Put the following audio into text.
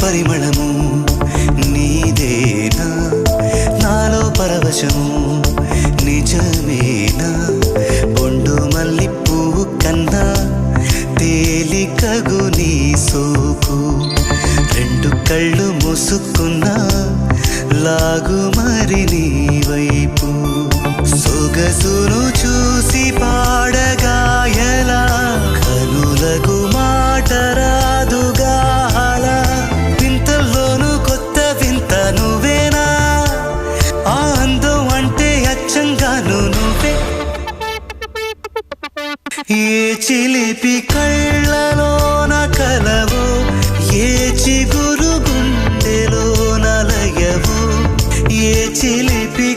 పరిమళము నీదేనా నాలో పరవశము నిజమేనా బొండు మల్లి పువ్వు కన్నా తేలికగు నీ సోకు రెండు కళ్ళు మూసుకున్నా లాగు మరి నీ వైపు సొగసును చూసి పాడగాయలా కనులకు మాట రాదుగా అలా వింతల్లోనూ కొత్త వింత నువ్వేనా ఆ అందం అంటే అచ్చంగాను నువ్వే ఏ చిలిపి కళ్ళలోన కలవో ఏ చిగురు గుండెలో నలయవో ఏ చిలిపి